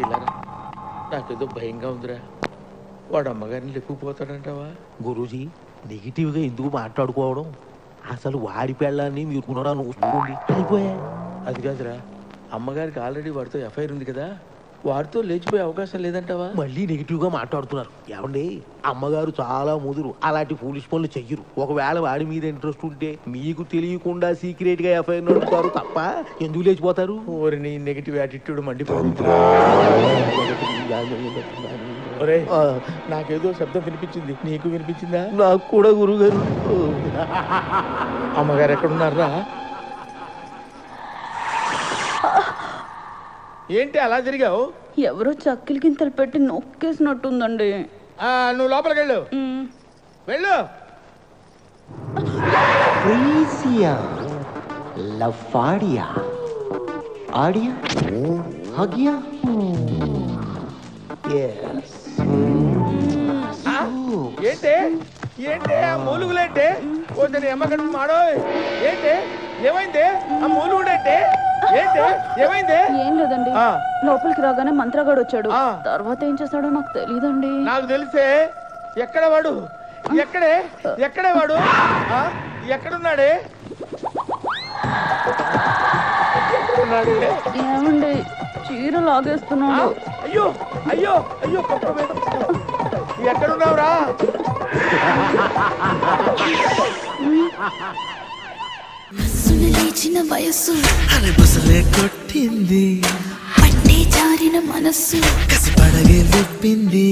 ఇలారా నాకేదో భయంగా ఉందిరా. వాడు అమ్మగారిని లేపుకుపోతాడంటావా? గురూజీ నెగిటివ్గా ఎందుకు మాట్లాడుకోవడం? అసలు వాడి పెళ్ళాన్ని మీరు కొనడానికి చూడండి అయిపోయా. అది కాదురా, అమ్మగారికి ఆల్రెడీ వాడితో ఎఫ్ఐఆర్ ఉంది కదా, వాడితో లేచిపోయే అవకాశం లేదంటావా? మళ్ళీ నెగిటివ్గా మాట్లాడుతున్నారు. ఏమండి, అమ్మగారు చాలా ముదురు, అలాంటి ఫూలిష్ పనులు చెయ్యరు. ఒకవేళ వాడి మీద ఇంట్రెస్ట్ ఉంటే మీకు తెలియకుండా సీక్రెట్గా ఎఫ్ఐఆర్ నడుపుతారు తప్ప ఎందుకు లేచిపోతారు? ఓరిని నెగిటివ్ యాటిట్యూడ్ మండిపోయింది. నాకేదో శబ్దం వినిపించింది, నీకు వినిపించిందా? నాకు కూడా గురుగారు. అమ్మగారు ఎక్కడున్నారా? ఏంటి అలా తిరిగావు? ఎవరో చక్కిలి గింతలు పెట్టి నొక్కేసినట్టుందండి. నువ్వు లోపలికి వెళ్ళు. వెళ్ళు. ఏంటి ఏంటి ఆ మూలుగులేంటి? కొంచెం ఎమ్మగడు మాడో. ఏంటి ఏమైంది? ఆ మూలుగుడేంటి? ఏంటి ఏమైంది? ఏం లేదండి, లోపలికి రాగానే మంత్రగాడు వచ్చాడు. తర్వాత ఏం చేశాడో నాకు తెలియదండి. నాకు తెలిసే. ఎక్కడ వాడు? ఎక్కడే వాడు? ఎక్కడున్నాడే? ఏమండి, చీర లాగేస్తున్నాడు. అయ్యో అయ్యో అయ్యో, ఎక్కడున్నావురా? లేచిన వయస్సు అలబుసలే కొట్టింది, పట్టే జారిన మనస్సు కసి పడగే విప్పింది.